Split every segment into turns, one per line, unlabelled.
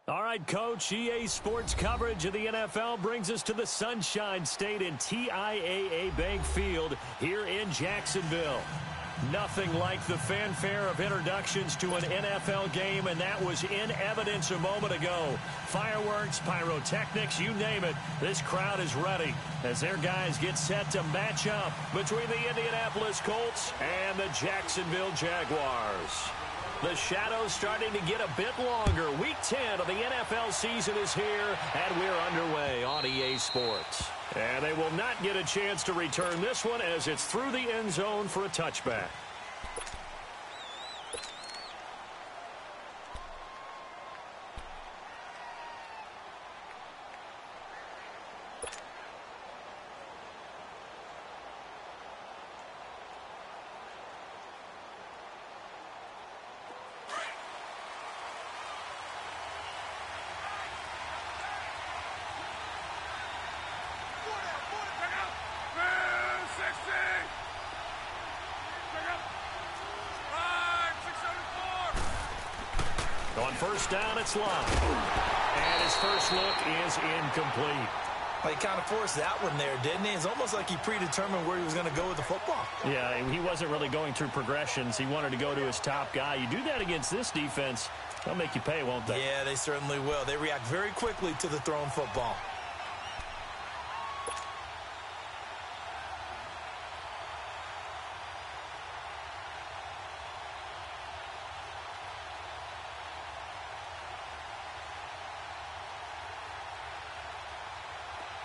All right, Coach, EA Sports coverage of the NFL brings us to the Sunshine State in TIAA Bank Field here in Jacksonville. Nothing like the fanfare of introductions to an NFL game, and that was in evidence a moment ago. Fireworks, pyrotechnics, you name it, this crowd is ready as their guys get set to match up between the Indianapolis Colts and the Jacksonville Jaguars. The shadow's starting to get a bit longer. Week 10 of the NFL season is here, and we're underway on EA Sports. And they will not get a chance to return this one as it's through the end zone for a touchback. On first down, it's Locke. And his first look is incomplete.
Well, he kind of forced that one there, didn't he? It's almost like he predetermined where he was going to go with the football.
Yeah, he wasn't really going through progressions. He wanted to go to his top guy. You do that against this defense, they'll make you pay, won't they?
Yeah, they certainly will. They react very quickly to the thrown football.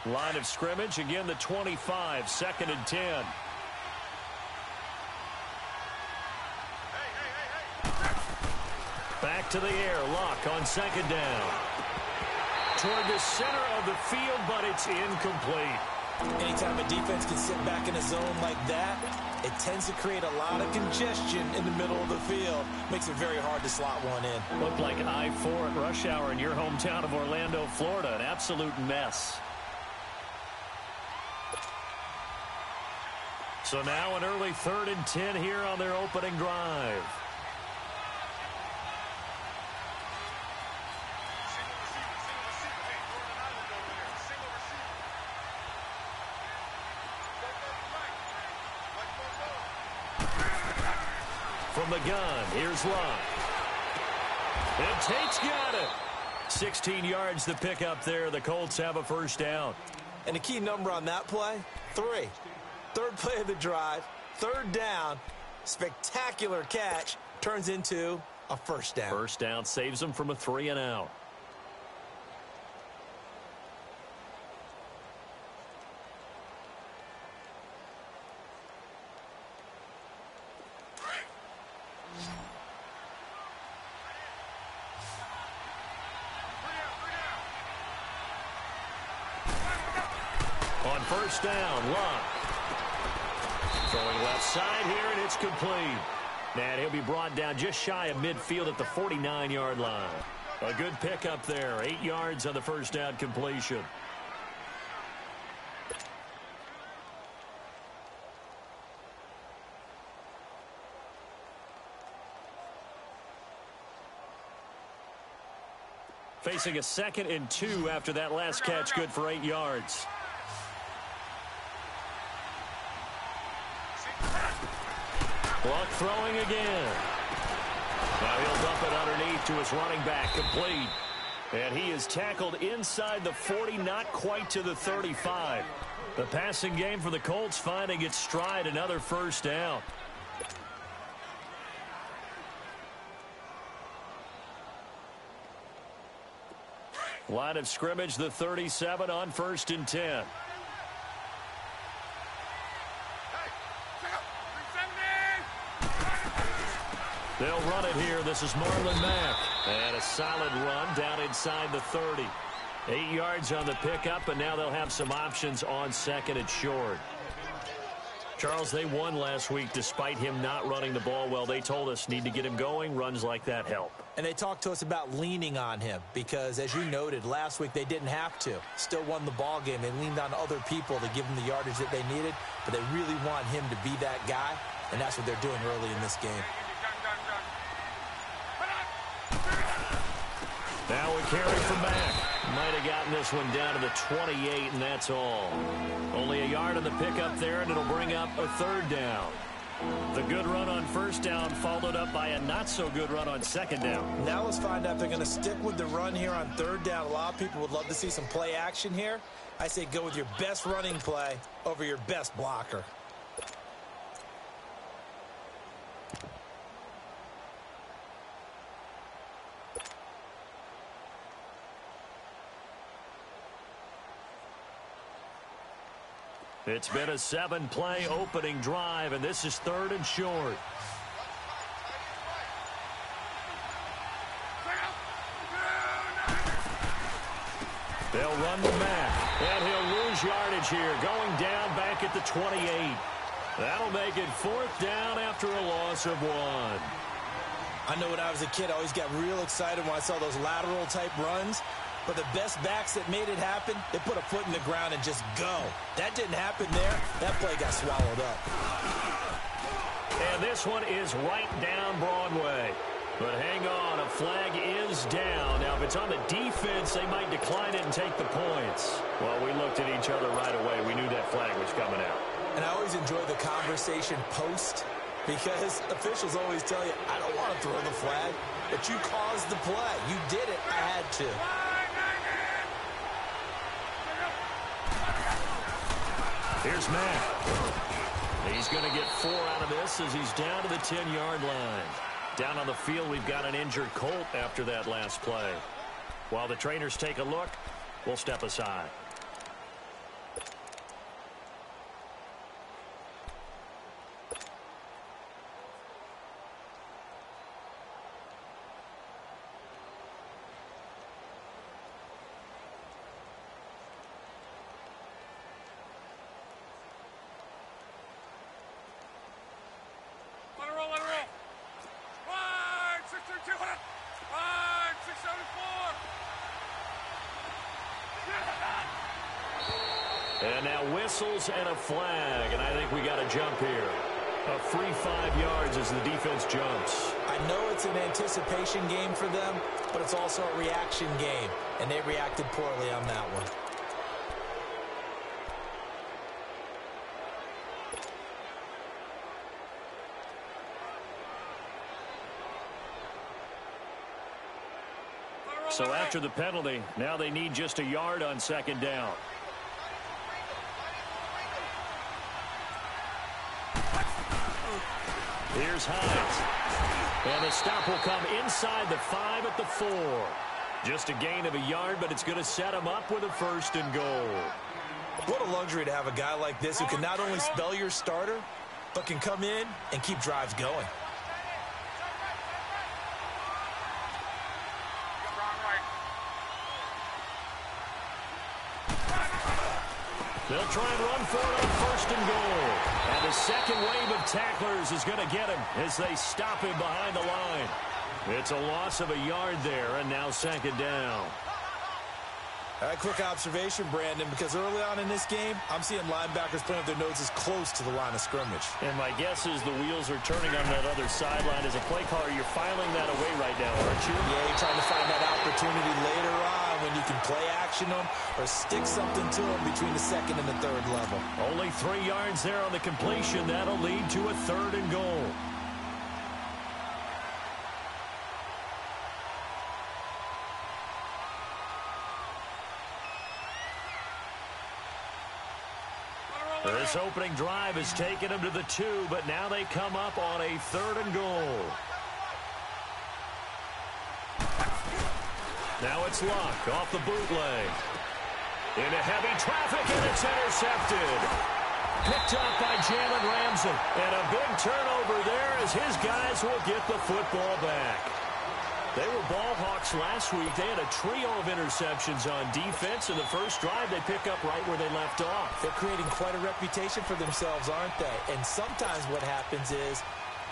Line of scrimmage, again the 25, 2nd and 10. Back to the air, Locke on 2nd down. Toward the center of the field, but it's incomplete.
Anytime a defense can sit back in a zone like that, it tends to create a lot of congestion in the middle of the field. Makes it very hard to slot one in.
Looked like I-4 at rush hour in your hometown of Orlando, Florida. An absolute mess. So now an early 3rd and 10 here on their opening drive. From the gun, here's Locke. And Tate's got it. 16 yards to pick up there. The Colts have a first down.
And the key number on that play, 3. Third play of the drive, 3rd down, spectacular catch, turns into a first down.
First down saves them from a 3 and out. On first down, Locke. Throwing left side here, and it's complete. And he'll be brought down just shy of midfield at the 49-yard line. A good pickup there. 8 yards on the first down completion. Facing a 2nd and 2 after that last catch, good for 8 yards. Locke throwing again. Now he'll dump it underneath to his running back, complete. And he is tackled inside the 40, not quite to the 35. The passing game for the Colts finding its stride, another first down. Line of scrimmage, the 37 on 1st and 10. They'll run it here. This is Marlon Mack. And a solid run down inside the 30. 8 yards on the pickup, and now they'll have some options on 2nd and short. Charles, they won last week despite him not running the ball well. They told us need to get him going. Runs like that help.
And they talked to us about leaning on him because, as you noted, last week they didn't have to. Still won the ball game. They leaned on other people to give them the yardage that they needed, but they really want him to be that guy, and that's what they're doing early in this game.
Now we carry from back. Might have gotten this one down to the 28, and that's all. Only a yard on the pickup there, and it'll bring up a third down. The good run on first down followed up by a not-so-good run on second down.
Now let's find out if they're going to stick with the run here on third down. A lot of people would love to see some play action here. I say go with your best running play over your best blocker.
It's been a 7-play opening drive, and this is third and short. They'll run the back, and he'll lose yardage here, going down back at the 28. That'll make it fourth down after a loss of 1.
I know when I was a kid, I always got real excited when I saw those lateral-type runs. But the best backs that made it happen, they put a foot in the ground and just go. That didn't happen there. That play got swallowed up.
And this one is right down Broadway. But hang on, a flag is down. Now, if it's on the defense, they might decline it and take the points. Well, we looked at each other right away. We knew that flag was coming out.
And I always enjoy the conversation post, because officials always tell you, I don't want to throw the flag, but you caused the play. You did it. I had to.
Here's Matt. He's going to get 4 out of this as he's down to the 10-yard line. Down on the field, we've got an injured Colt after that last play. While the trainers take a look, we'll step aside. And now whistles and a flag, and I think we got a jump here. A free 5 yards as the defense jumps.
I know it's an anticipation game for them, but it's also a reaction game, and they reacted poorly on that one.
So after the penalty, now they need just a yard on second down. Here's Hines. And the stop will come inside the 5 at the 4. Just a gain of a yard, but it's going to set him up with a first and goal.
What a luxury to have a guy like this who can not only spell your starter, but can come in and keep drives going.
They'll try and run for it on first and goal. And the second wave of tacklers is going to get him as they stop him behind the line. It's a loss of a yard there, and now second down.
A quick observation, Brandon, because early on in this game, I'm seeing linebackers putting up their noses close to the line of scrimmage.
And my guess is the wheels are turning on that other sideline. As a play caller, you're filing that away right now, aren't you?
Yeah, you're trying to find that opportunity later on when you can play action them or stick something to them between the second and the third level.
Only 3 yards there on the completion. That'll lead to a third and goal. This opening drive has taken them to the 2, but now they come up on a third and goal. Now it's Luck off the bootleg. Into heavy traffic, and it's intercepted. Picked up by Jalen Ramsey. And a big turnover there as his guys will get the football back. They were ball hawks last week. They had a trio of interceptions on defense. In the first drive, they pick up right where they left off.
They're creating quite a reputation for themselves, aren't they? And sometimes what happens is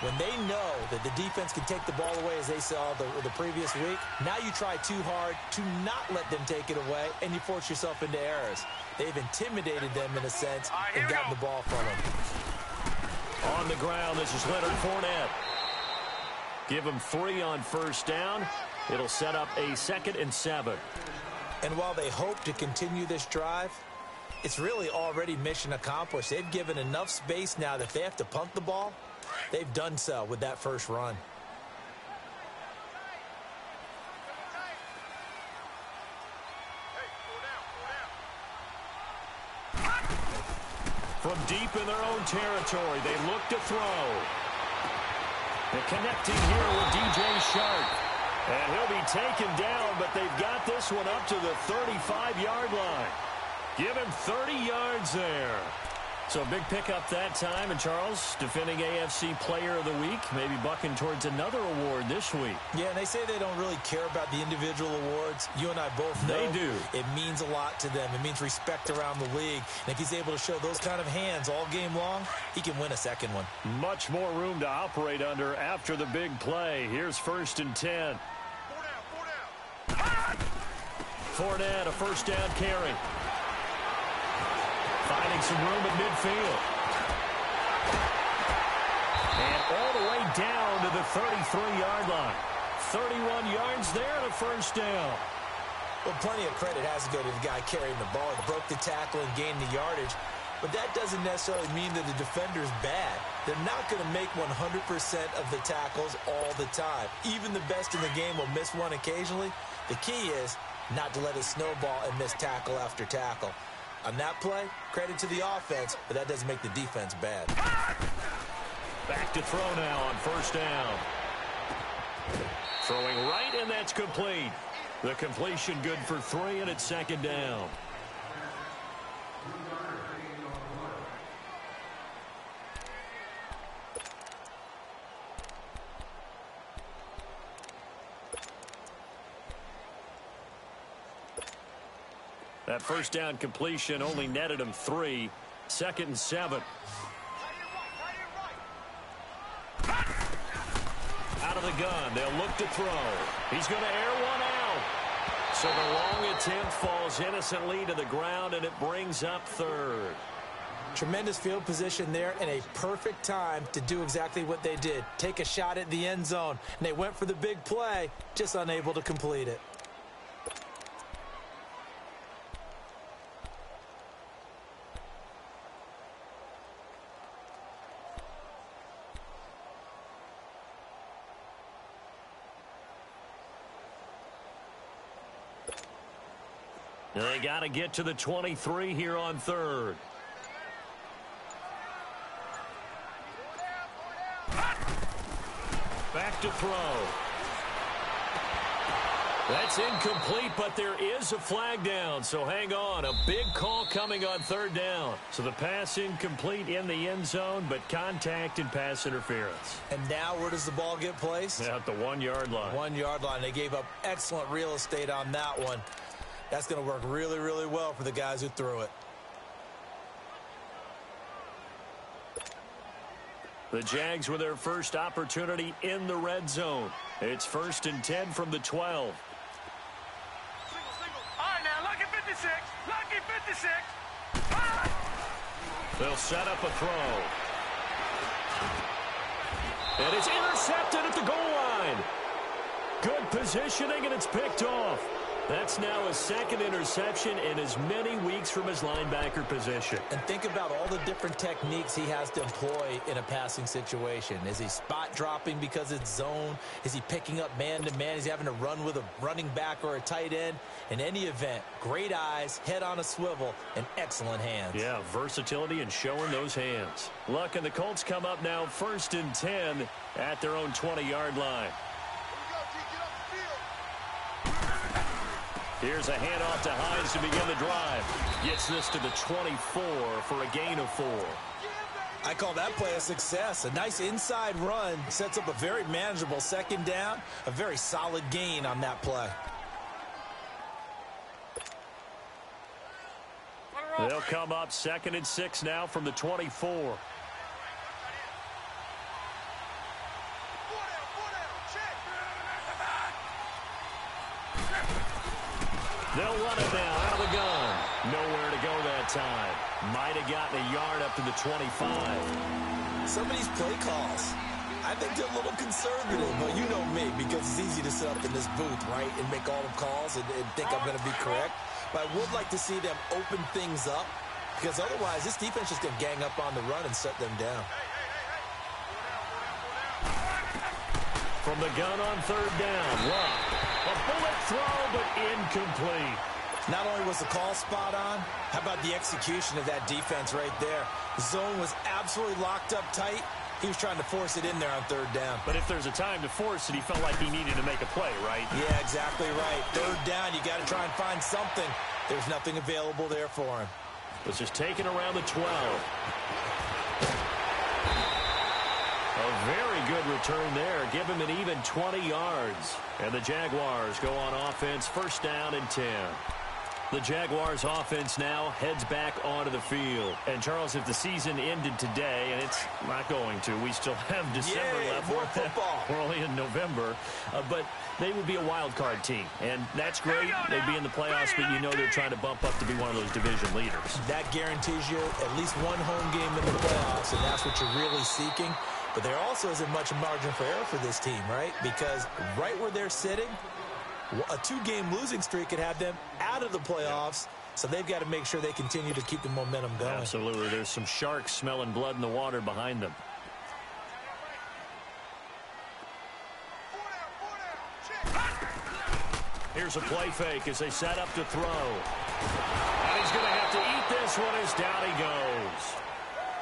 when they know that the defense can take the ball away, as they saw the previous week, now you try too hard to not let them take it away, and you force yourself into errors. They've intimidated them in a sense and gotten the ball from them.
On the ground, this is Leonard Fournette. Give him 3 on first down. It'll set up a 2nd and 7.
And while they hope to continue this drive, it's really already mission accomplished. They've given enough space now that if they have to punt the ball, they've done so with that first run.
From deep in their own territory, they look to throw. They're connecting here with DJ Shark. And he'll be taken down, but they've got this one up to the 35-yard line. Give him 30 yards there. So a big pickup that time. And Charles, defending AFC Player of the Week, maybe bucking towards another award this week.
Yeah, and they say they don't really care about the individual awards. You and I both know
they do.
It means a lot to them. It means respect around the league. And if he's able to show those kind of hands all game long, he can win a second one.
Much more room to operate under after the big play. Here's 1st and 10. Fournette, a first down carry. Finding some room at midfield. And all the way down to the 33-yard line. 31 yards there and a first down.
Well, plenty of credit has to go to the guy carrying the ball. He broke the tackle and gained the yardage. But that doesn't necessarily mean that the defender's bad. They're not going to make 100% of the tackles all the time. Even the best in the game will miss one occasionally. The key is not to let it snowball and miss tackle after tackle. On that play, credit to the offense, but that doesn't make the defense bad.
Back to throw now on first down. Throwing right, and that's complete. The completion good for 3, and it's 2nd down. That first down completion only netted him 3. 2nd and 7. Out of the gun. They'll look to throw. He's going to air one out. So the long attempt falls innocently to the ground, and it brings up 3rd.
Tremendous field position there and a perfect time to do exactly what they did. Take a shot at the end zone. And they went for the big play, just unable to complete it.
They got to get to the 23 here on 3rd. Back to throw. That's incomplete, but there is a flag down, so hang on. A big call coming on 3rd down. So the pass incomplete in the end zone, but contact and pass interference.
And now where does the ball get placed?
At the 1-yard line.
1-yard line. They gave up excellent real estate on that one. That's going to work really, really well for the guys who threw it.
The Jags with their first opportunity in the red zone. It's 1st and 10 from the 12.
All right, now, lucky 56. Lucky 56.
They'll set up a throw. And it's intercepted at the goal line. Good positioning, and it's picked off. That's now his 2nd interception in as many weeks from his linebacker position.
And think about all the different techniques he has to employ in a passing situation. Is he spot dropping because it's zone? Is he picking up man-to-man? Is he having to run with a running back or a tight end? In any event, great eyes, head on a swivel, and excellent hands.
Yeah, versatility and showing those hands. Luck and the Colts come up now 1st and 10 at their own 20-yard line. Here's a handoff to Hines to begin the drive. Gets this to the 24 for a gain of 4.
I call that play a success. A nice inside run sets up a very manageable 2nd down. A very solid gain on that play.
They'll come up 2nd and 6 now from the 24. They'll run it now out of the gun. Nowhere to go that time. Might have gotten a yard up to the 25.
Some of these play calls, I I think they're a little conservative, but you know me, because it's easy to sit up in this booth, right, and make all the calls and think I'm going to be correct. But I would like to see them open things up, because otherwise this defense is going to gang up on the run and shut them down.
From the gun on third down, Luck. A bullet throw, but incomplete.
Not only was the call spot on, how about the execution of that defense right there? The zone was absolutely locked up tight. He was trying to force it in there on third down.
But if there's a time to force it, he felt like he needed to make a play, right?
Yeah, exactly right. Third down, you got to try and find something. There's nothing available there for him.
Was just taken around the 12. A very good return there. Give him an even 20 yards. And the Jaguars go on offense, first down and 10. The Jaguars offense now heads back onto the field. And, Charles, if the season ended today, and it's not going to, we still have December left.
More football.
We're only in November. But they would be a wild card team. And that's great. They'd be in the playoffs, but you know they're trying to bump up to be one of those division leaders.
That guarantees you at least one home game in the playoffs, and that's what you're really seeking. But there also isn't much margin for error for this team, right? Because right where they're sitting, a two-game losing streak could have them out of the playoffs, so they've got to make sure they continue to keep the momentum going.
Absolutely. There's some sharks smelling blood in the water behind them. Here's a play fake as they set up to throw. And he's going to have to eat this one as down he goes.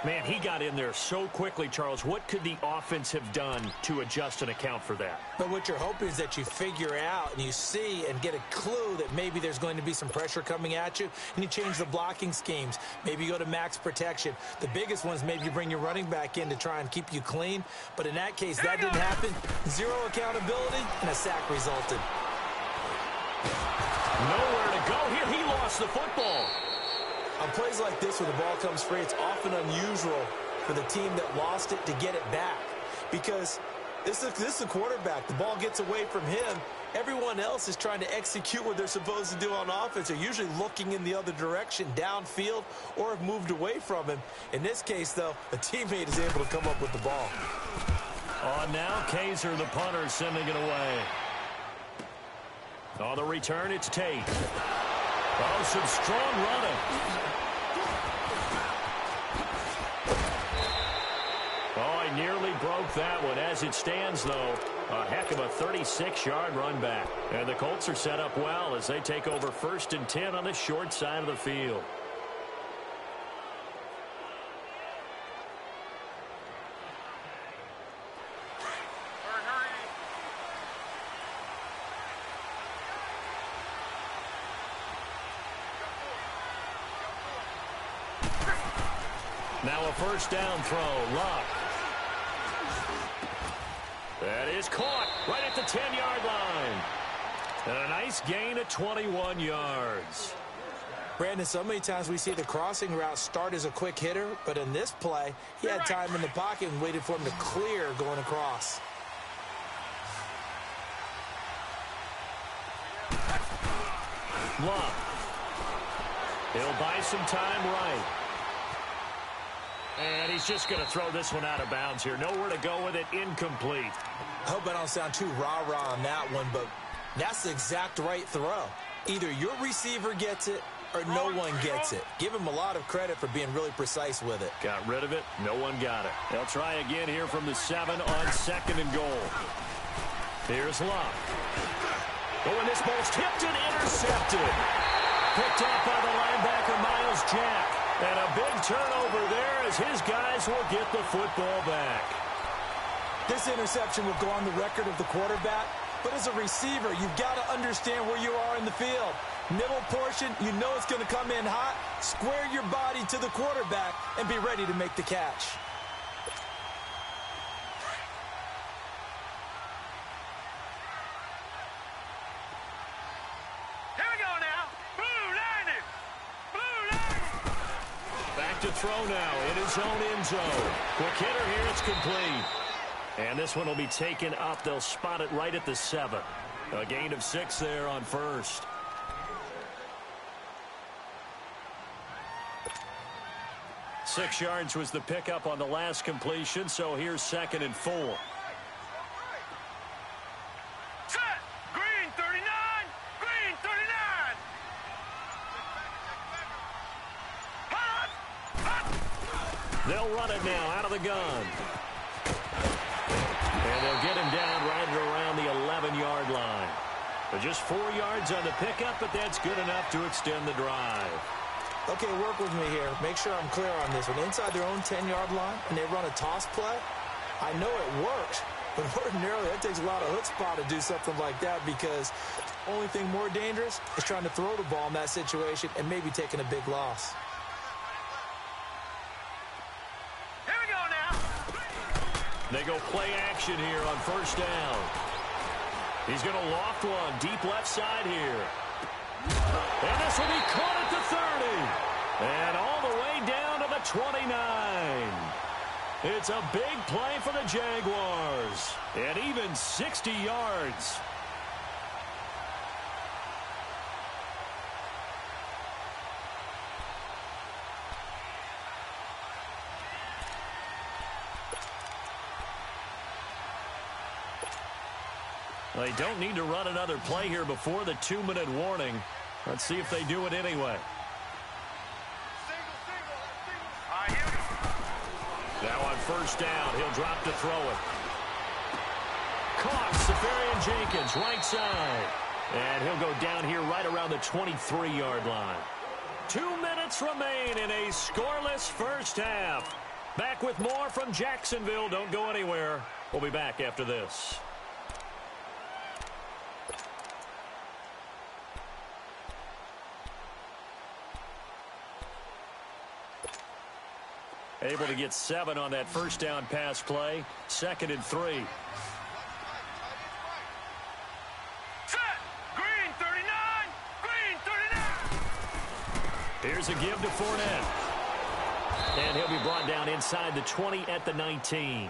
Man, he got in there so quickly, Charles. What could the offense have done to adjust and account for that?
But what you're hoping is that you figure out and you see and get a clue that maybe there's going to be some pressure coming at you, and you change the blocking schemes. Maybe you go to max protection. The biggest one is maybe you bring your running back in to try and keep you clean. But in that case, that didn't happen. Zero accountability, and a sack resulted.
Nowhere to go here. He lost the football.
On plays like this, where the ball comes free, it's often unusual for the team that lost it to get it back. Because this is a quarterback. The ball gets away from him. Everyone else is trying to execute what they're supposed to do on offense. They're usually looking in the other direction, downfield, or have moved away from him. In this case, though, a teammate is able to come up with the ball.
On now, Kaiser, the punter, sending it away. On the return, it's Tate. Oh, some strong running. Oh, he nearly broke that one. As it stands, though, a heck of a 36-yard run back. And the Colts are set up well as they take over 1st and 10 on the short side of the field. Now a first down throw. Luck. That is caught right at the 10-yard line. And a nice gain of 21 yards.
Brandon, so many times we see the crossing route start as a quick hitter, but in this play, he had time in the pocket and waited for him to clear going across.
Luck. He'll buy some time right. And he's just going to throw this one out of bounds here. Nowhere to go with it. Incomplete.
I hope I don't sound too rah-rah on that one, but that's the exact right throw. Either your receiver gets it or no one gets it. Give him a lot of credit for being really precise with it.
Got rid of it. No one got it. They'll try again here from the 7 on 2nd and goal. Here's Luck. Oh, and this ball's tipped and intercepted. Picked up by the linebacker, Miles Jack. And a big turnover there as his guys will get the football back.
This interception will go on the record of the quarterback, but as a receiver, you've got to understand where you are in the field. Middle portion, you know it's going to come in hot. Square your body to the quarterback and be ready to make the catch.
To throw now in his own end zone. Quick hitter here, it's complete. And this one will be taken up. They'll spot it right at the 7. A gain of 6 there on first. Six yards was the pickup on the last completion, so here's 2nd and 4. They'll run it now out of the gun. And they'll get him down right around the 11-yard line. But just 4 yards on the pickup, but that's good enough to extend the drive.
Okay, work with me here. Make sure I'm clear on this. When inside their own 10-yard line and they run a toss play, I know it works, but ordinarily that takes a lot of chutzpah to do something like that, because the only thing more dangerous is trying to throw the ball in that situation and maybe taking a big loss.
Here we go now.
They go play action here on first down. He's going to loft one deep left side here. And this will be caught at the 30. And all the way down to the 29. It's a big play for the Jaguars. And even 60 yards. They don't need to run another play here before the 2-minute warning. Let's see if they do it anyway. Now on first down, he'll drop to throw it. Caught, Safarian Jenkins, right side. And he'll go down here right around the 23-yard line. 2 minutes remain in a scoreless first half. Back with more from Jacksonville. Don't go anywhere. We'll be back after this. Able to get 7 on that first down pass play. 2nd and 3.
Set. Green 39. Green 39.
Here's a give to Fournette. And he'll be brought down inside the 20 at the 19.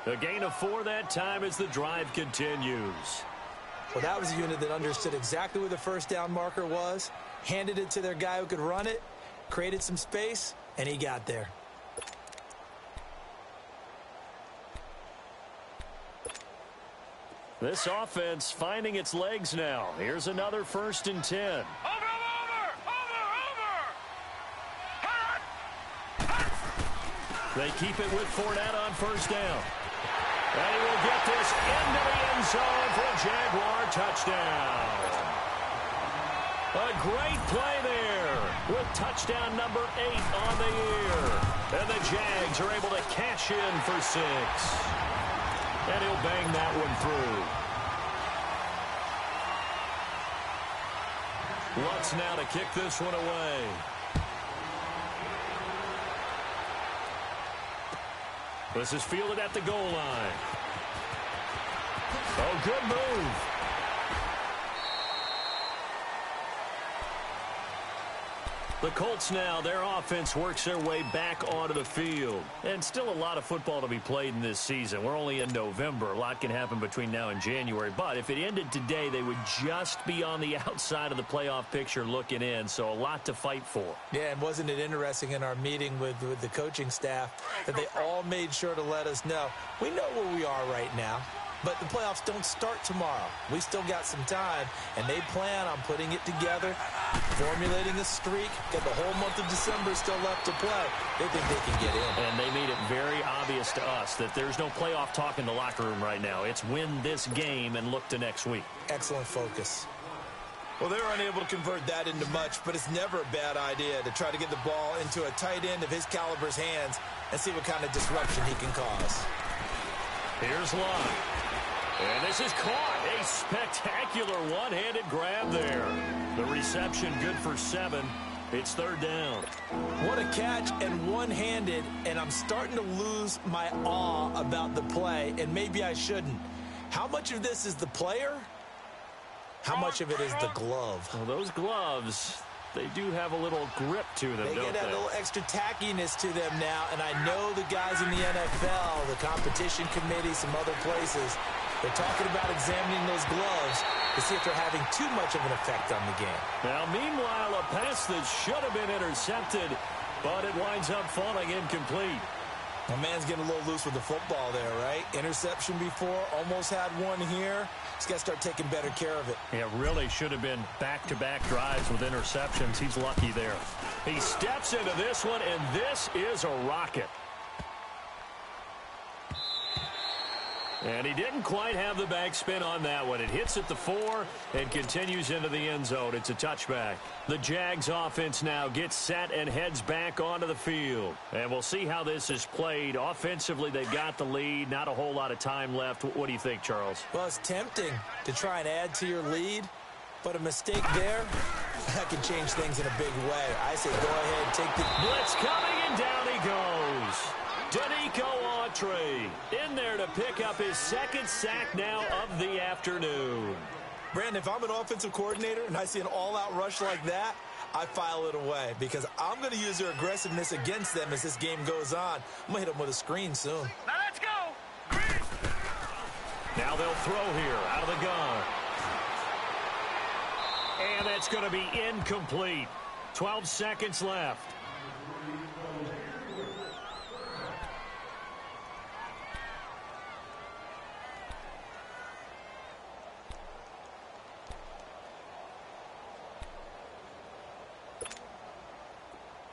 A gain of 4 that time as the drive continues.
Well, that was a unit that understood exactly where the first down marker was, handed it to their guy who could run it, created some space, and he got there.
This offense finding its legs now. Here's another 1st and 10.
Over. Hot.
They keep it with Fournette on first down. And he will get this into the end zone for a Jaguar touchdown. A great play there with touchdown number 8 on the year. And the Jags are able to cash in for 6. And he'll bang that one through. Lutz now to kick this one away. This is fielded at the goal line. Oh, good move. The Colts now, their offense works their way back onto the field. And still a lot of football to be played in this season. We're only in November. A lot can happen between now and January. But if it ended today, they would just be on the outside of the playoff picture looking in. So a lot to fight for.
Yeah, and wasn't it interesting in our meeting with the coaching staff that they all made sure to let us know, we know where we are right now. But the playoffs don't start tomorrow. We still got some time, and they plan on putting it together, formulating a streak, got the whole month of December still left to play. They think they can get in.
And they made it very obvious to us that there's no playoff talk in the locker room right now. It's win this game and look to next week.
Excellent focus.
Well, they're unable to convert that into much, but it's never a bad idea to try to get the ball into a tight end of his caliber's hands and see what kind of disruption he can cause.
Here's Lott. And this is caught. A spectacular one-handed grab there. The reception good for 7. It's 3rd down.
What a catch, and one-handed, and I'm starting to lose my awe about the play, and maybe I shouldn't. How much of this is the player? How much of it is the glove?
Well, those gloves, they do have a little grip to them,
They
don't
get
they?
a little extra tackiness to them now, and I know the guys in the NFL, the competition committee, some other places, they're talking about examining those gloves to see if they're having too much of an effect on the game.
Now, meanwhile, a pass that should have been intercepted, but it winds up falling incomplete.
My man's getting a little loose with the football there, right? Interception before, almost had one here. He's got to start taking better care of it.
It really should have been back-to-back drives with interceptions. He's lucky there. He steps into this one, and this is a rocket. And he didn't quite have the backspin on that one. It hits at the 4 and continues into the end zone. It's a touchback. The Jags offense now gets set and heads back onto the field. And we'll see how this is played. Offensively, they've got the lead. Not a whole lot of time left. What do you think, Charles?
Well, it's tempting to try and add to your lead, but a mistake there, that can change things in a big way. I say go ahead, take the
blitz coming, and down he goes. Danico Autry in there to pick up his second sack now of the afternoon.
Brandon, if I'm an offensive coordinator and I see an all-out rush like that, I file it away because I'm going to use their aggressiveness against them as this game goes on. I'm going to hit them with a screen soon.
Now let's go.
Now they'll throw here out of the gun. And that's going to be incomplete. 12 seconds left.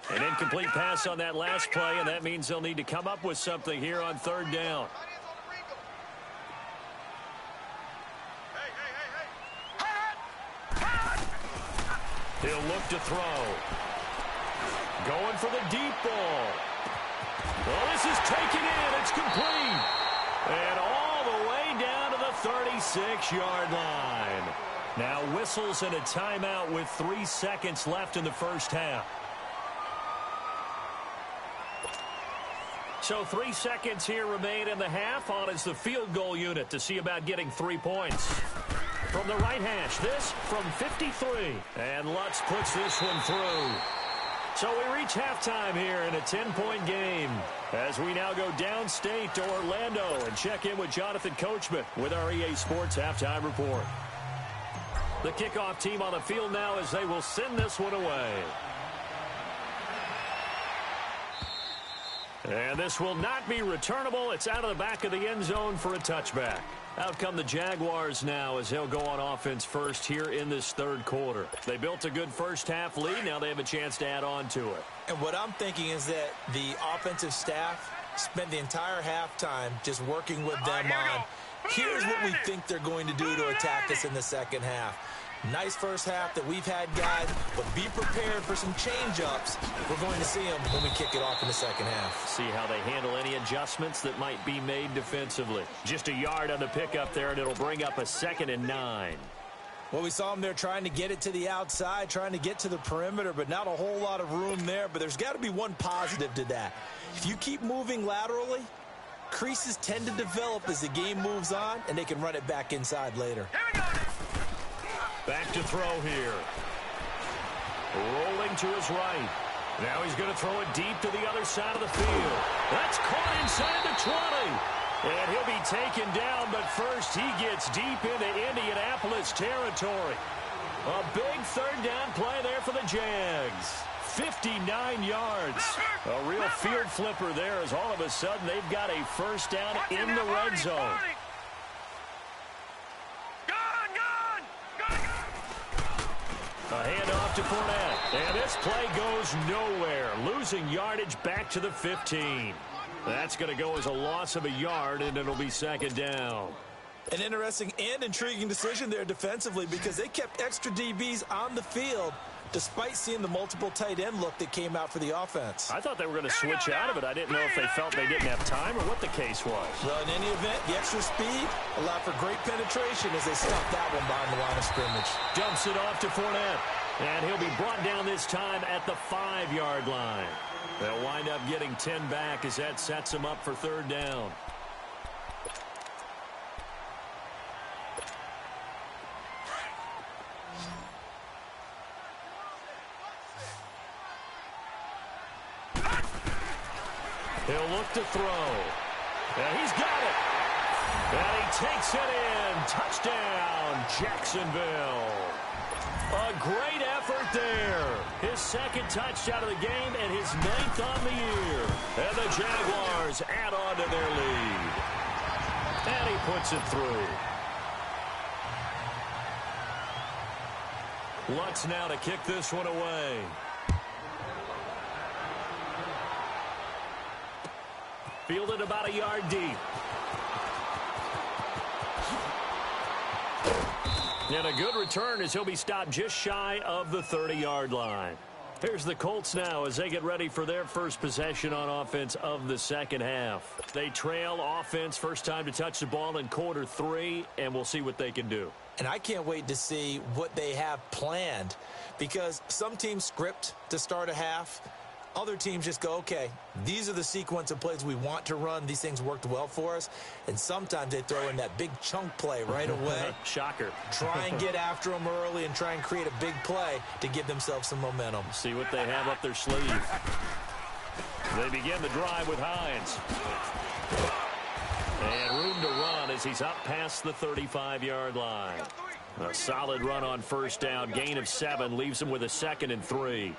An incomplete pass on that last play, and that means they'll need to come up with something here on third down. He'll look to throw. Going for the deep ball. Well, this is taken in. It's complete. And all the way down to the 36-yard line. Now whistles and a timeout with 3 seconds left in the first half. So 3 seconds here remain in the half. On is the field goal unit to see about getting 3 points. From the right hash, this from 53. And Lutz puts this one through. So we reach halftime here in a 10-point game as we now go downstate to Orlando and check in with Jonathan Coachman with our EA Sports Halftime Report. The kickoff team on the field now as they will send this one away. And this will not be returnable. It's out of the back of the end zone for a touchback. Out come the Jaguars now as they'll go on offense first here in this third quarter. They built a good first half lead. Now they have a chance to add on to it.
And what I'm thinking is that the offensive staff spent the entire halftime just working with them on, here's what we think they're going to do to attack us in the second half. Nice first half that we've had, guys, but be prepared for some change-ups. We're going to see them when we kick it off in the second half.
See how they handle any adjustments that might be made defensively. Just a yard on the pickup there, and it'll bring up a 2nd and 9.
Well, we saw them there trying to get it to the outside, trying to get to the perimeter, but not a whole lot of room there. But there's got to be one positive to that. If you keep moving laterally, creases tend to develop as the game moves on, and they can run it back inside later.
Here we go.
Back to throw here. Rolling to his right. Now he's going to throw it deep to the other side of the field. That's caught inside the 20. And he'll be taken down, but first he gets deep into Indianapolis territory. A big third down play there for the Jags. 59 yards. A real field flipper there as all of a sudden they've got a first down in the red zone. A handoff to Fournette. And this play goes nowhere. Losing yardage back to the 15. That's going to go as a loss of a yard, and it'll be 2nd down.
An interesting and intriguing decision there defensively because they kept extra DBs on the field despite seeing the multiple tight end look that came out for the offense.
I thought they were going to switch out of it. I didn't know if they felt they didn't have time or what the case was.
Well, in any event, the extra speed allowed for great penetration as they stuffed that one behind the line of scrimmage.
Dumps it off to Fournette. And he'll be brought down this time at the 5-yard line. They'll wind up getting 10 back as that sets them up for 3rd down. He'll look to throw. And he's got it. And he takes it in. Touchdown, Jacksonville. A great effort there. His 2nd touchdown of the game and his 9th on the year. And the Jaguars add on to their lead. And he puts it through. Lutz now to kick this one away. Fielded about a yard deep. And a good return as he'll be stopped just shy of the 30-yard line. Here's the Colts now as they get ready for their first possession on offense of the second half. They trail offense, first time to touch the ball in quarter 3, and we'll see what they can do.
And I can't wait to see what they have planned, because some teams script to start a half. Other teams just go, okay, these are the sequence of plays we want to run. These things worked well for us. And sometimes they throw in that big chunk play right away.
Shocker.
Try and get after them early and try and create a big play to give themselves some momentum.
See what they have up their sleeve. They begin the drive with Hines. And room to run as he's up past the 35-yard line. A solid run on first down. Gain of 7 leaves him with a 2nd and 3.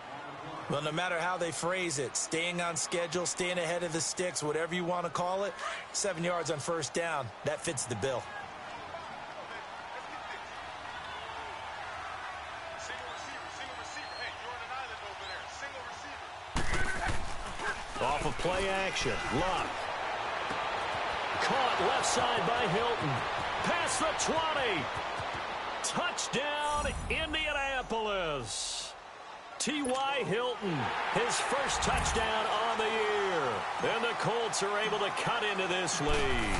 Well, no matter how they phrase it, staying on schedule, staying ahead of the sticks, whatever you want to call it, 7 yards on first down, that fits the bill.
Off of play action. Luck. Caught left side by Hilton. Past the 20. Touchdown, Indianapolis. T.Y. Hilton, his first touchdown on the year. And the Colts are able to cut into this lead.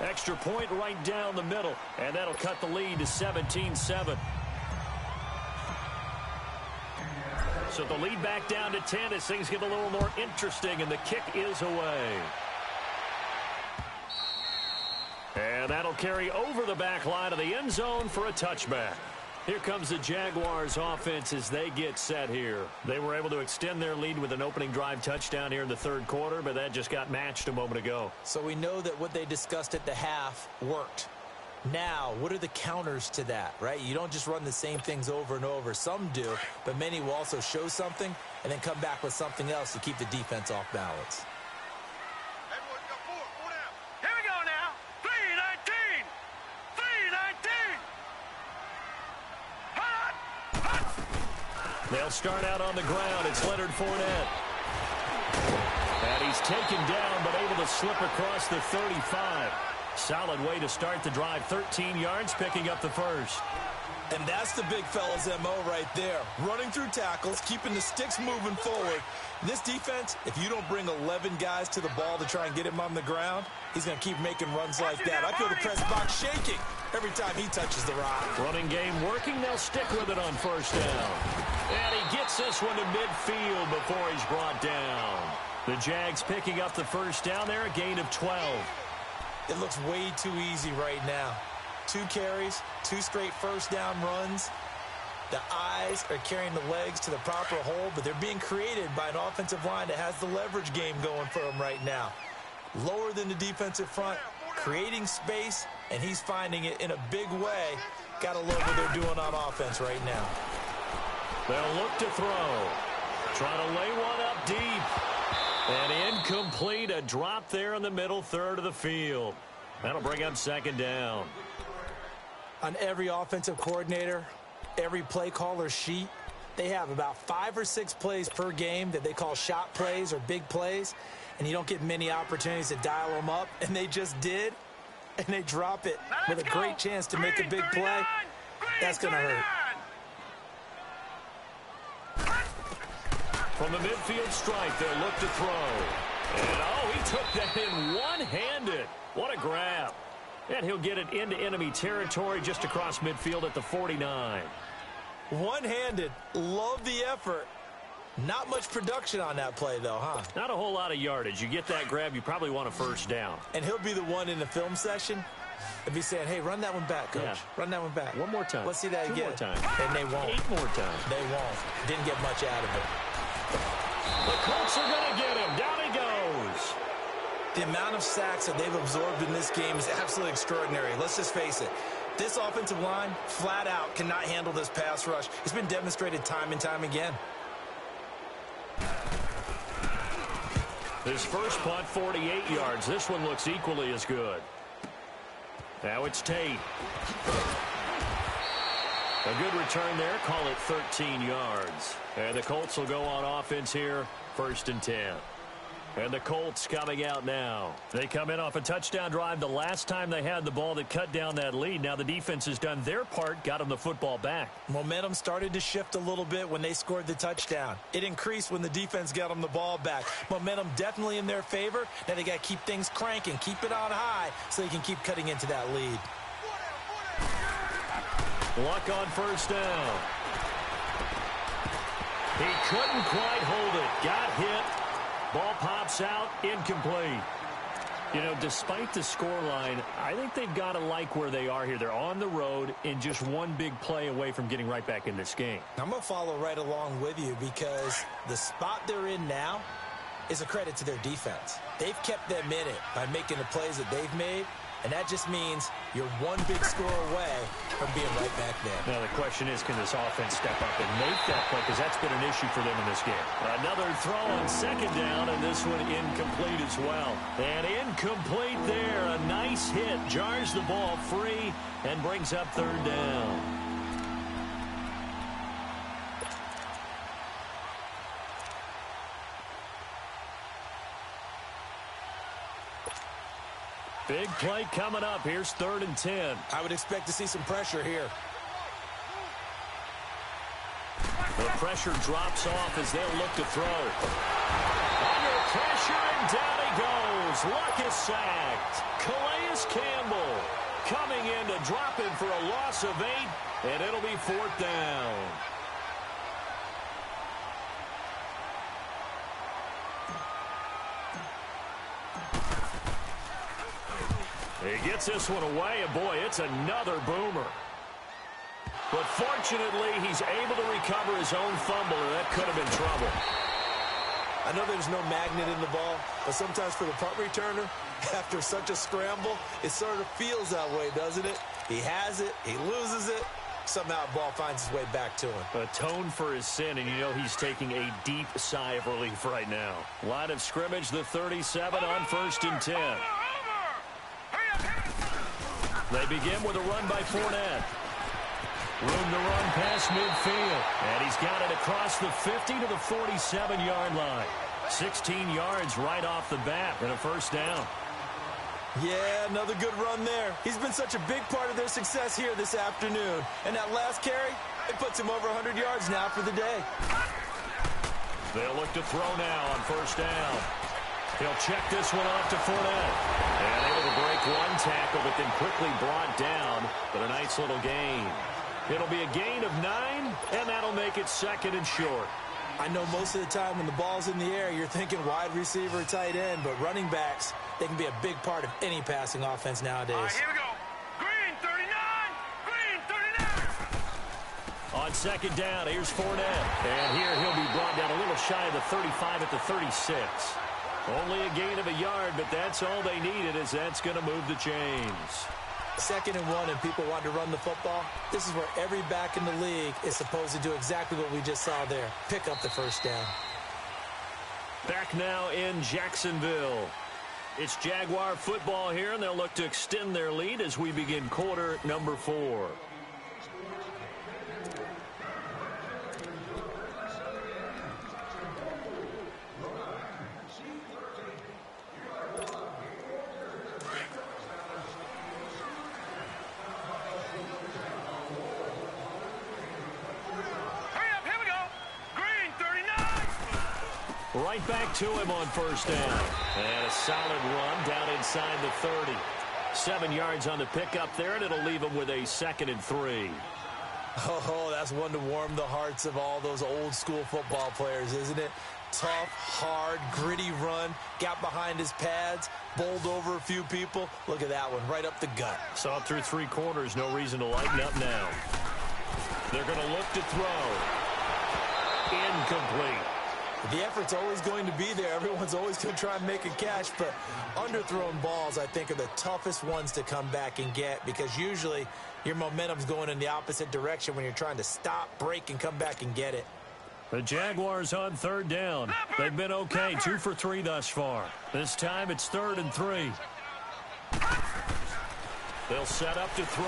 Extra point right down the middle, and that'll cut the lead to 17-7. So the lead back down to 10 as things get a little more interesting, and the kick is away. And that'll carry over the back line of the end zone for a touchback. Here comes the Jaguars offense as they get set here. They were able to extend their lead with an opening drive touchdown here in the third quarter, but that just got matched a moment ago.
So we know that what they discussed at the half worked. Now, what are the counters to that, right? You don't just run the same things over and over. Some do, but many will also show something and then come back with something else to keep the defense off balance.
Here we go now. 3-19. 3-19.
They'll start out on the ground. It's Leonard Fournette. And he's taken down but able to slip across the 35. Solid way to start the drive. 13 yards, picking up the first.
And that's the big fella's MO right there. Running through tackles, keeping the sticks moving forward. This defense, if you don't bring 11 guys to the ball to try and get him on the ground, he's going to keep making runs like that. I feel the press box shaking every time he touches the rock.
Running game working. They'll stick with it on first down. And he gets this one to midfield before he's brought down. The Jags picking up the first down there, a gain of 12.
It looks way too easy right now. 2 carries, 2 straight first down runs. The eyes are carrying the legs to the proper hole, but they're being created by an offensive line that has the leverage game going for them right now. Lower than the defensive front, creating space, and he's finding it in a big way. Got to love what they're doing on offense right now.
They'll look to throw. Trying to lay one up deep. And incomplete, a drop there in the middle third of the field. That'll bring up second down.
On every offensive coordinator, every play caller sheet, they have about 5 or 6 plays per game that they call shot plays or big plays, and you don't get many opportunities to dial them up, and they just did, and they drop it with a great chance to make a big play. That's going to hurt.
From the midfield stripe, they'll look to throw. And, oh, he took that in one-handed. What a grab. And he'll get it into enemy territory just across midfield at the 49.
One-handed. Love the effort. Not much production on that play, though, huh?
Not a whole lot of yardage. You get that grab, you probably want a first down.
And he'll be the one in the film session and be saying, hey, run that one back, Coach.
Yeah.
Run that one back.
One more time.
Let's see that
2
again.
more times.
And they won't.
8 more times.
They won't. Didn't get much out of it.
The Colts are going to get him. Down he goes.
The amount of sacks that they've absorbed in this game is absolutely extraordinary. Let's just face it. This offensive line, flat out, cannot handle this pass rush. It's been demonstrated time and time again.
His first punt, 48 yards. This one looks equally as good. Now it's Tate. A good return there. Call it 13 yards. And the Colts will go on offense here, 1st and 10. And the Colts coming out now. They come in off a touchdown drive the last time they had the ball that cut down that lead. Now the defense has done their part, got them the football back.
Momentum started to shift a little bit when they scored the touchdown. It increased when the defense got them the ball back. Momentum definitely in their favor. Now they got to keep things cranking, keep it on high so they can keep cutting into that lead.
Luck on first down. He couldn't quite hold it. Got hit. Ball pops out, incomplete. You know, despite the scoreline, I think they've got to like where they are here. They're on the road and just one big play away from getting right back in this game.
I'm going to follow right along with you because the spot they're in now is a credit to their defense. They've kept them in it by making the plays that they've made, and that just means you're one big score away from being right back there.
Now the question is, can this offense step up and make that play? Because that's been an issue for them in this game. Another throw on second down, and this one incomplete as well. And incomplete there. A nice hit. Jars the ball free and brings up third down. Big play coming up. Here's 3rd and 10.
I would expect to see some pressure here.
The pressure drops off as they'll look to throw. Under pressure, and down he goes. Luck is sacked. Calais Campbell coming in to drop him for a loss of 8, and it'll be 4th down. He gets this one away, and boy, it's another boomer. But fortunately, he's able to recover his own fumble, and that could have been trouble.
I know there's no magnet in the ball, but sometimes for the punt returner, after such a scramble, it sort of feels that way, doesn't it? He has it, he loses it, somehow the ball finds its way back to him.
Atone for his sin, and you know he's taking a deep sigh of relief right now. Line of scrimmage, the 37 on 1st and 10. They begin with a run by Fournette. Room to run past midfield. And he's got it across the 50 to the 47-yard line. 16 yards right off the bat and a 1st down.
Yeah, another good run there. He's been such a big part of their success here this afternoon. And that last carry, it puts him over 100 yards now for the day.
They'll look to throw now on 1st down. He'll check this one off to Fournette. And able to break one tackle, but then quickly brought down. But a nice little gain. It'll be a gain of 9, and that'll make it 2nd and short.
I know most of the time when the ball's in the air, you're thinking wide receiver, tight end, but running backs, they can be a big part of any passing offense nowadays.
All right, here we go. Green 39, green 39.
On 2nd down, here's Fournette. And here he'll be brought down a little shy of the 35 at the 36. Only a gain of a yard, but that's all they needed, as that's going to move the chains.
2nd and 1 and people want to run the football. This is where every back in the league is supposed to do exactly what we just saw there. Pick up the 1st down.
Back now in Jacksonville. It's Jaguar football here, and they'll look to extend their lead as we begin quarter number 4. Right back to him on 1st down. And a solid run down inside the 30. 7 yards on the pickup there, and it'll leave him with a 2nd and 3.
Oh, that's one to warm the hearts of all those old school football players, isn't it? Tough, hard, gritty run. Got behind his pads, bowled over a few people. Look at that one, right up the gut.
Saw it through 3 quarters. No reason to lighten up now. They're going to look to throw. Incomplete.
The effort's always going to be there. Everyone's always going to try and make a catch, but underthrown balls, I think, are the toughest ones to come back and get because usually your momentum's going in the opposite direction when you're trying to stop, break, and come back and get it.
The Jaguars on 3rd down. They've been okay, 2 for 3 thus far. This time it's 3rd and 3. They'll set up to throw.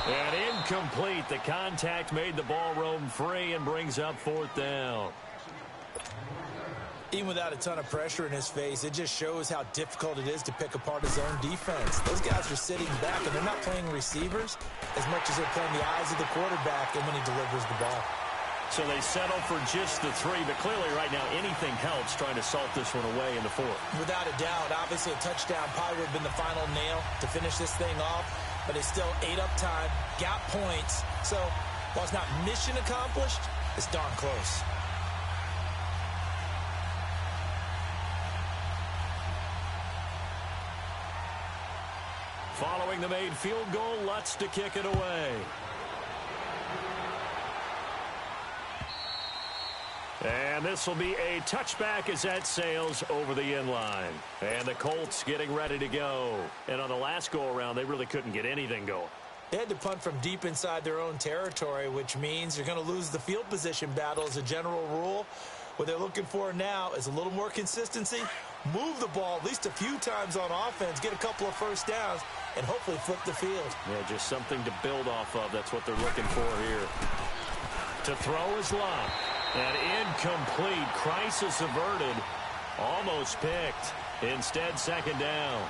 And incomplete. The contact made the ball roam free and brings up 4th down.
Even without a ton of pressure in his face, it just shows how difficult it is to pick apart his own defense. Those guys are sitting back, and they're not playing receivers as much as they're playing the eyes of the quarterback and when he delivers the ball.
So they settle for just the 3, but clearly right now anything helps trying to salt this one away in the 4th.
Without a doubt, obviously a touchdown probably would have been the final nail to finish this thing off, but it's still ate up time, got points. So while it's not mission accomplished, it's darn close.
Following the made field goal, Lutz to kick it away. And this will be a touchback as that sails over the end line. And the Colts getting ready to go. And on the last go-around, they really couldn't get anything going.
They had to punt from deep inside their own territory, which means you're going to lose the field position battle as a general rule. What they're looking for now is a little more consistency, move the ball at least a few times on offense, get a couple of first downs, and hopefully flip the field.
Yeah, just something to build off of. That's what they're looking for here. To throw is Love. And incomplete. Crisis averted. Almost picked. Instead, second down.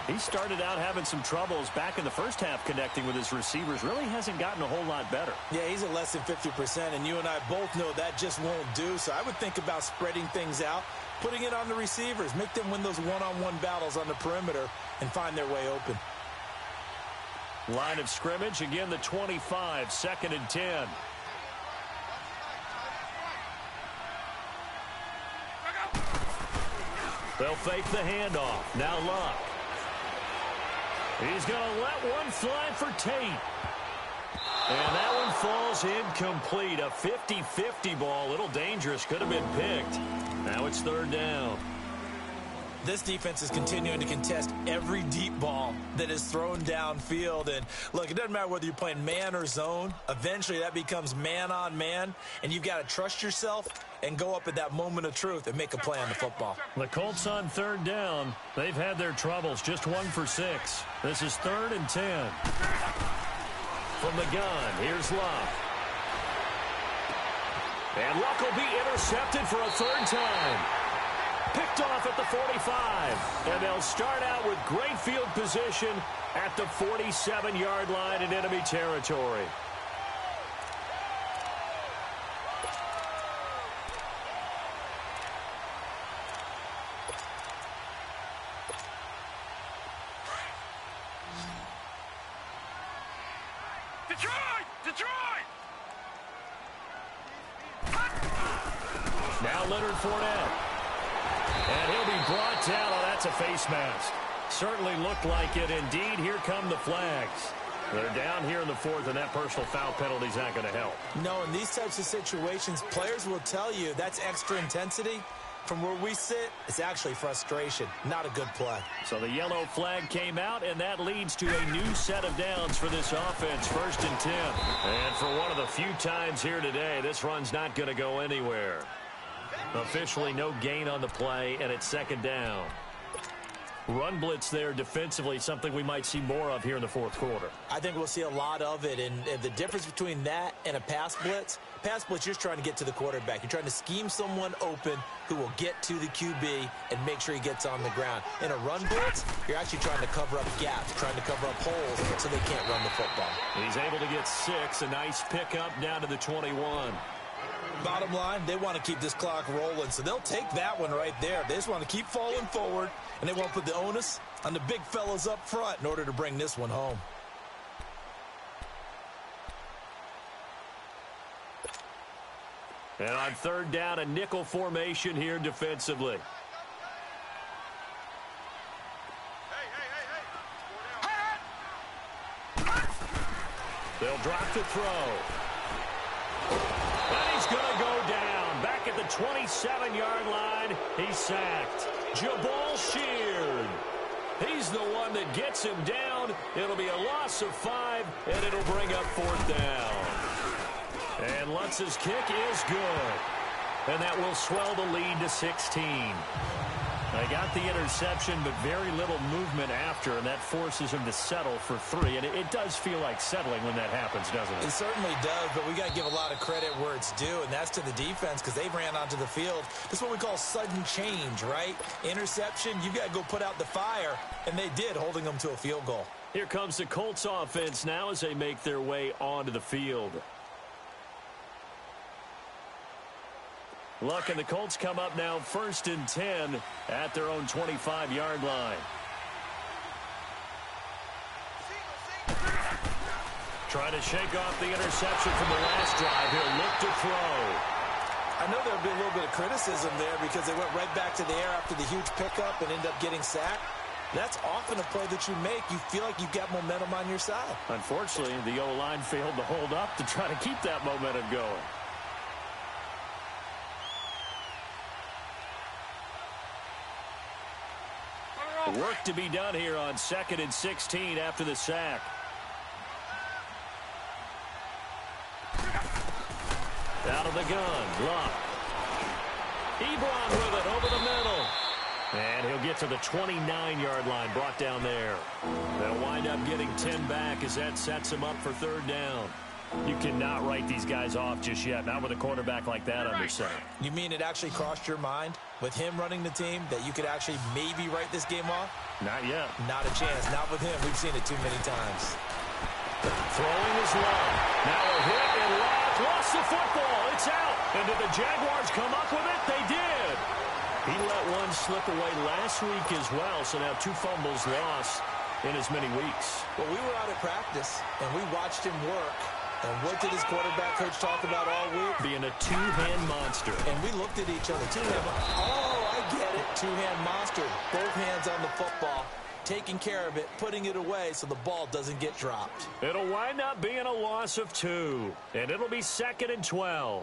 He started out having some troubles back in the first half connecting with his receivers. Really hasn't gotten a whole lot better.
Yeah, he's at less than 50%, and you and I both know that just won't do. So I would think about spreading things out, putting it on the receivers, make them win those one-on-one battles on the perimeter, and find their way open.
Line of scrimmage, again the 25, 2nd and 10. They'll fake the handoff. Now Luck. He's going to let one fly for Tate. And that one falls incomplete. A 50-50 ball. A little dangerous. Could have been picked. Now it's 3rd down.
This defense is continuing to contest every deep ball that is thrown downfield. And, look, it doesn't matter whether you're playing man or zone. Eventually, that becomes man-on-man, and you've got to trust yourself and go up at that moment of truth and make a play on the football.
The Colts on 3rd down. They've had their troubles. Just 1 for 6. This is 3rd and 10. From the gun, here's Luck. And Luck will be intercepted for a 3rd time. Picked off at the 45. And they'll start out with great field position at the 47-yard line in enemy territory.
Detroit!
Now Leonard Fournette. And he'll be brought down. Oh, that's a face mask. Certainly looked like it. Indeed, here come the flags. They're down here in the 4th, and that personal foul penalty is not going to help.
No, in these types of situations, players will tell you that's extra intensity. From where we sit, it's actually frustration, not a good play.
So the yellow flag came out, and that leads to a new set of downs for this offense, 1st and 10. And for one of the few times here today, this run's not going to go anywhere. Officially no gain on the play, and it's 2nd down. Run blitz there defensively, something we might see more of here in the 4th quarter.
I think we'll see a lot of it, and the difference between that and a pass blitz, you're just trying to get to the quarterback. You're trying to scheme someone open who will get to the QB and make sure he gets on the ground. In a run blitz, you're actually trying to cover up gaps, trying to cover up holes so they can't run the football.
He's able to get 6, a nice pickup down to the 21.
Bottom line, they want to keep this clock rolling, so they'll take that one right there. They just want to keep falling forward, and they won't put the onus on the big fellas up front in order to bring this one home.
And on 3rd down, a nickel formation here defensively. They'll drop the throw. And he's going to go down. Back at the 27-yard line, he's sacked. Jabal Sheard. He's the one that gets him down. It'll be a loss of 5, and it'll bring up 4th down. And Lutz's kick is good. And that will swell the lead to 16. They got the interception, but very little movement after, and that forces him to settle for 3. And it does feel like settling when that happens, doesn't it?
It certainly does, but we got to give a lot of credit where it's due, and that's to the defense because they ran onto the field. This is what we call sudden change, right? Interception, you got to go put out the fire, and they did, holding them to a field goal.
Here comes the Colts offense now as they make their way onto the field. Look, and the Colts come up now 1st and 10 at their own 25-yard line. Trying to shake off the interception from the last drive. He'll look to throw.
I know there'll be a little bit of criticism there because they went right back to the air after the huge pickup and ended up getting sacked. That's often a play that you make. You feel like you've got momentum on your side.
Unfortunately, the O-line failed to hold up to try to keep that momentum going. Work to be done here on 2nd and 16 after the sack. Out of the gun, Luck. Ebron with it over the middle. And he'll get to the 29-yard line, brought down there. They'll wind up getting 10 back as that sets him up for 3rd down. You cannot write these guys off just yet, not with a quarterback like that under center. You
mean it actually crossed your mind with him running the team that you could actually maybe write this game off?
Not yet.
Not a chance. Not with him. We've seen it too many times.
Throwing is Luck. Now a hit, and Luck lost the football. It's out. And did the Jaguars come up with it? They did. He let one slip away last week as well, so now 2 fumbles lost in as many weeks.
Well, we were out at practice, and we watched him work. And what did his quarterback coach talk about all week?
Being a 2-hand monster.
And we looked at each other. 2-hand. Oh, I get it. 2-hand monster. Both hands on the football. Taking care of it. Putting it away so the ball doesn't get dropped.
It'll wind up being a loss of 2. And it'll be 2nd and 12.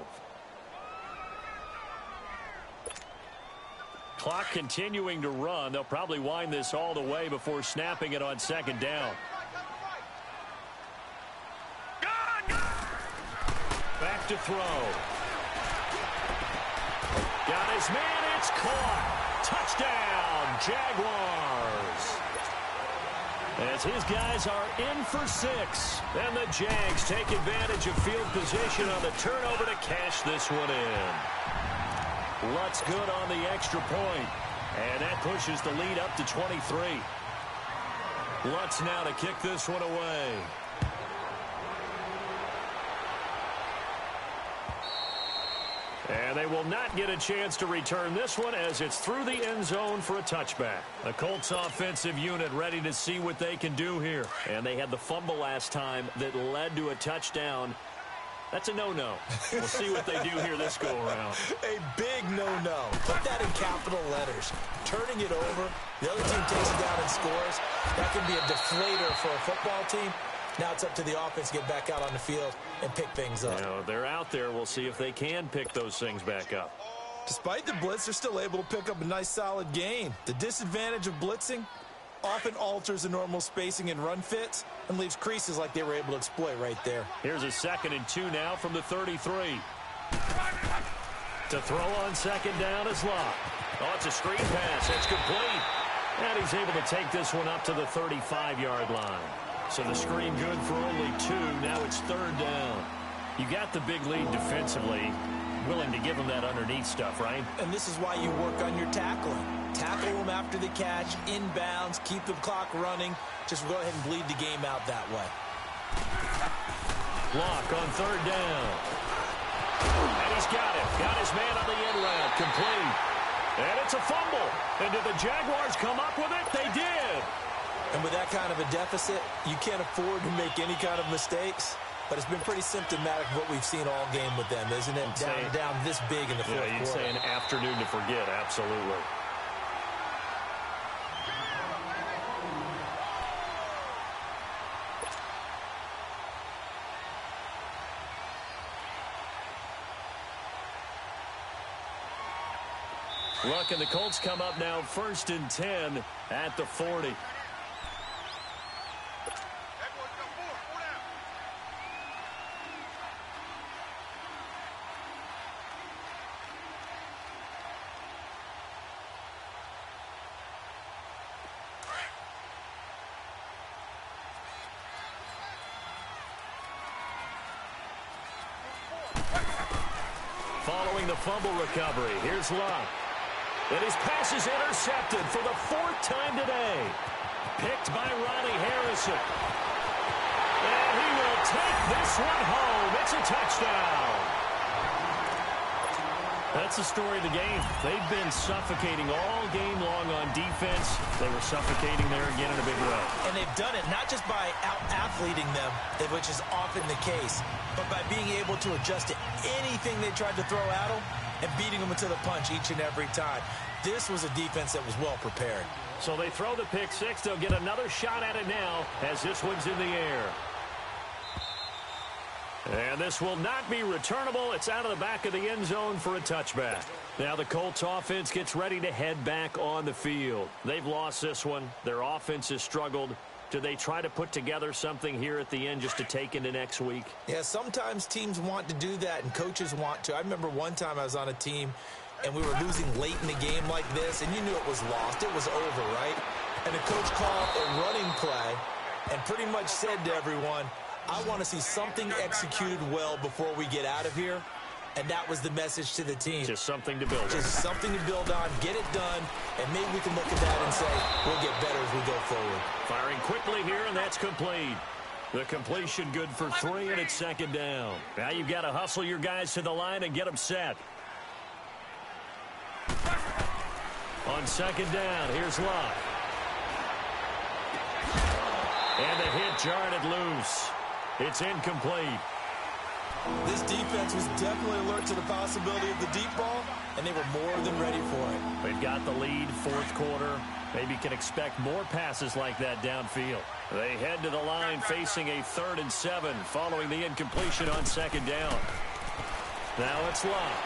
Clock continuing to run. They'll probably wind this all the way before snapping it on 2nd down. Back to throw. Got his man. It's caught. Touchdown, Jaguars. As his guys are in for 6. And the Jags take advantage of field position on the turnover to cash this one in. Lutt's good on the extra point. And that pushes the lead up to 23. Lutz now to kick this one away. And they will not get a chance to return this one as it's through the end zone for a touchback. The Colts offensive unit ready to see what they can do here. And they had the fumble last time that led to a touchdown. That's a no-no. We'll see what they do here this go-around.
A big no-no. Put that in capital letters. Turning it over, the other team takes it down and scores. That can be a deflator for a football team. Now it's up to the offense to get back out on the field and pick things up.
You know, they're out there. We'll see if they can pick those things back up.
Despite the blitz, they're still able to pick up a nice, solid gain. The disadvantage of blitzing often alters the normal spacing and run fits and leaves creases like they were able to exploit right there.
Here's a 2nd and 2 now from the 33. To throw on 2nd down is Luck. Oh, it's a screen pass. It's complete. And he's able to take this one up to the 35-yard line. So the screen good for only 2. Now it's 3rd down. You got the big lead defensively. Willing to give them that underneath stuff, right?
And this is why you work on your tackling. Tackle them after the catch, inbounds, keep the clock running. Just go ahead and bleed the game out that way.
Luck on 3rd down. And he's got it. Got his man on the end route. Complete. And it's a fumble. And did the Jaguars come up with it? They did.
And with that kind of a deficit, you can't afford to make any kind of mistakes. But it's been pretty symptomatic of what we've seen all game with them, isn't it? Down this big in the fourth quarter.
You'd say an afternoon to forget, absolutely. Luck, and the Colts come up now 1st and 10 at the 40. Following the fumble recovery, here's Luck. And his pass is intercepted for the 4th time today. Picked by Ronnie Harrison. And he will take this one home. It's a touchdown. That's the story of the game. They've been suffocating all game long on defense. They were suffocating there again in a big way.
And they've done it not just by out-athleting them, which is often the case, but by being able to adjust to anything they tried to throw at them and beating them to the punch each and every time. This was a defense that was well prepared.
So they throw the pick six. They'll get another shot at it now as this one's in the air. And this will not be returnable. It's out of the back of the end zone for a touchback. Now the Colts offense gets ready to head back on the field. They've lost this one. Their offense has struggled. Do they try to put together something here at the end just to take into next week?
Yeah, sometimes teams want to do that and coaches want to. I remember one time I was on a team and we were losing late in the game like this, and you knew it was lost. It was over, right? And the coach called a running play and pretty much said to everyone, I want to see something executed well before we get out of here. And that was the message to the team.
Just something to build on.
Just something to build on, get it done, and maybe we can look at that and say, we'll get better as we go forward.
Firing quickly here, and that's complete. The completion good for 3, and it's 2nd down. Now you've got to hustle your guys to the line and get them set. On 2nd down, here's Luck. And the hit jarred it loose. It's incomplete.
This defense was definitely alert to the possibility of the deep ball, and they were more than ready for it.
They've got the lead, 4th quarter. Maybe can expect more passes like that downfield. They head to the line facing a 3rd and 7 following the incompletion on 2nd down. Now it's Luck.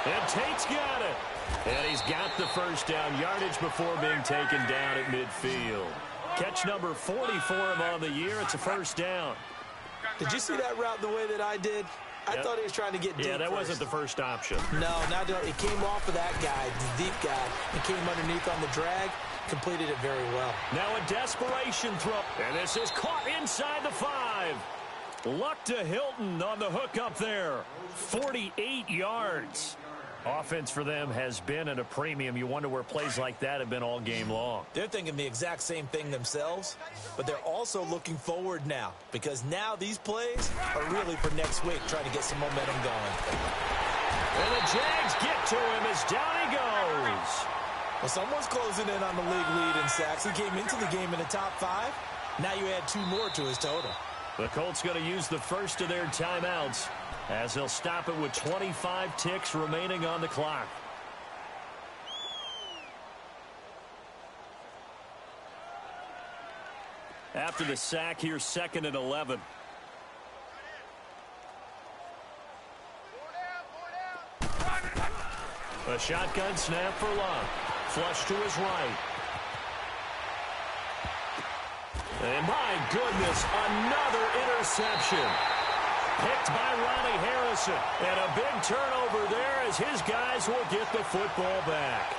And Tate's got it. And he's got the 1st down yardage before being taken down at midfield. Catch number 40 for him on the year. It's a 1st down.
Did you see that route the way that I did? I thought he was trying to get deep.
Yeah, that
first.
wasn't the first option.
No, it came off of that guy, the deep guy, and came underneath on the drag, completed it very well.
Now a desperation throw. And this is caught inside the 5. Luck to Hilton on the hook up there. 48 yards. Offense for them has been at a premium. You wonder where plays like that have been all game long.
They're thinking the exact same thing themselves, but they're also looking forward now because now these plays are really for next week, trying to get some momentum going.
And the Jags get to him as down he goes.
Well, someone's closing in on the league lead in sacks. He came into the game in the top 5. Now you add 2 more to his total.
The Colts going to use the first of their timeouts as they'll stop it with 25 ticks remaining on the clock. After the sack, here's 2nd and 11. A shotgun snap for Luck. Flush to his right. And my goodness, another interception. Picked by Ronnie Harrison. And a big turnover there as his guys will get the football back.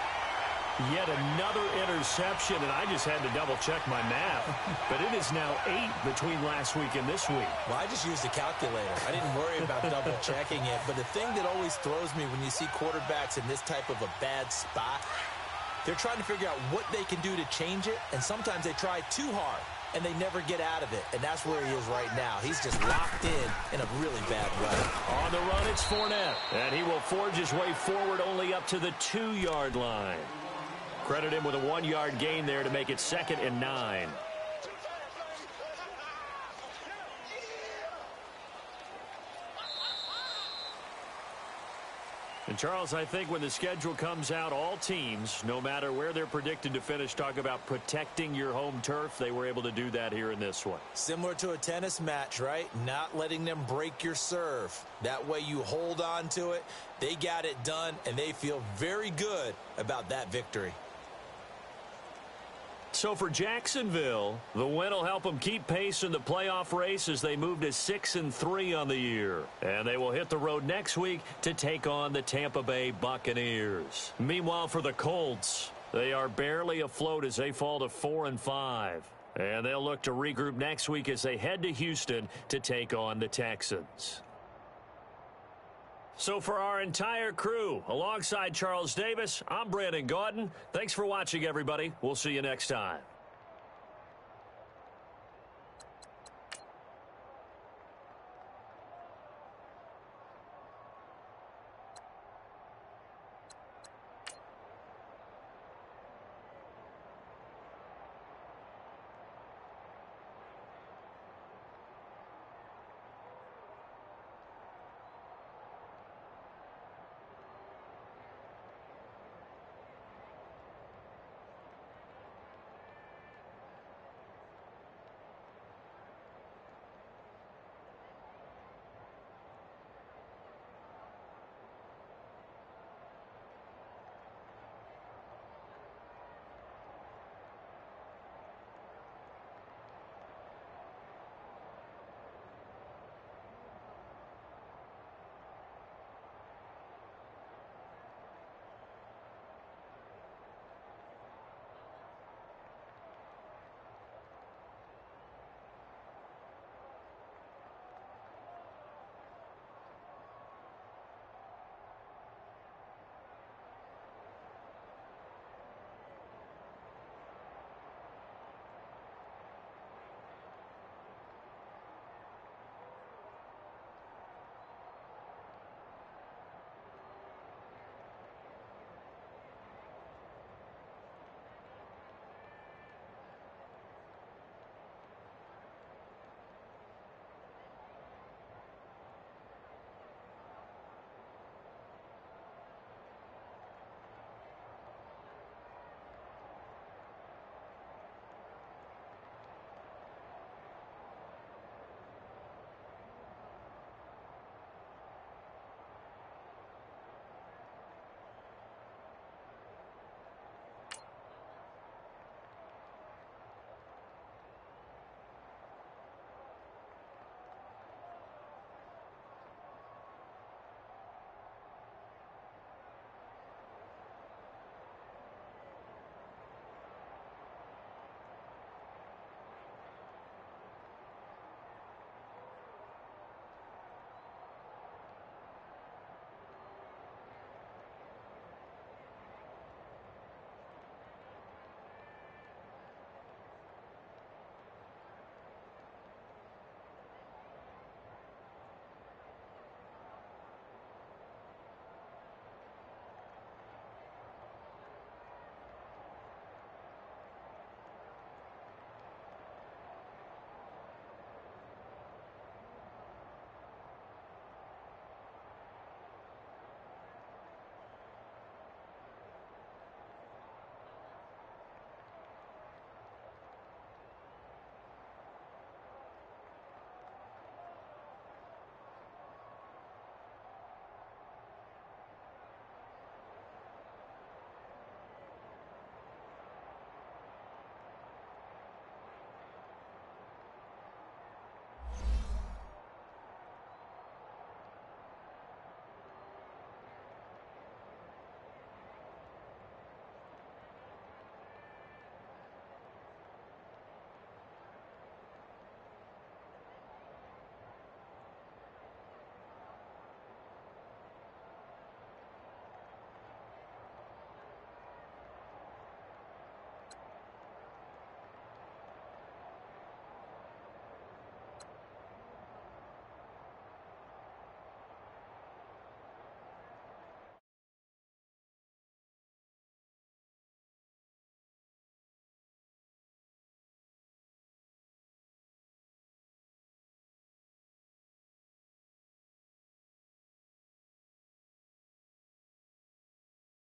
Yet another interception, and I just had to double-check my math. But it is now 8 between last week and this week.
Well, I just used a calculator. I didn't worry about double-checking it. But the thing that always throws me when you see quarterbacks in this type of a bad spot, they're trying to figure out what they can do to change it, and sometimes they try too hard, and they never get out of it. And that's where he is right now. He's just locked in a really bad way.
On the run, it's Fournette. And he will forge his way forward only up to the 2-yard line. Credit him with a 1-yard gain there to make it 2nd and 9. And, Charles, I think when the schedule comes out, all teams, no matter where they're predicted to finish, talk about protecting your home turf. They were able to do that here in this one.
Similar to a tennis match, right? Not letting them break your serve. That way you hold on to it. They got it done, and they feel very good about that victory.
So for Jacksonville, the win will help them keep pace in the playoff race as they move to 6-3 on the year. And they will hit the road next week to take on the Tampa Bay Buccaneers. Meanwhile, for the Colts, they are barely afloat as they fall to 4-5. And they'll look to regroup next week as they head to Houston to take on the Texans. So for our entire crew, alongside Charles Davis, I'm Brandon Gaudin. Thanks for watching, everybody. We'll see you next time.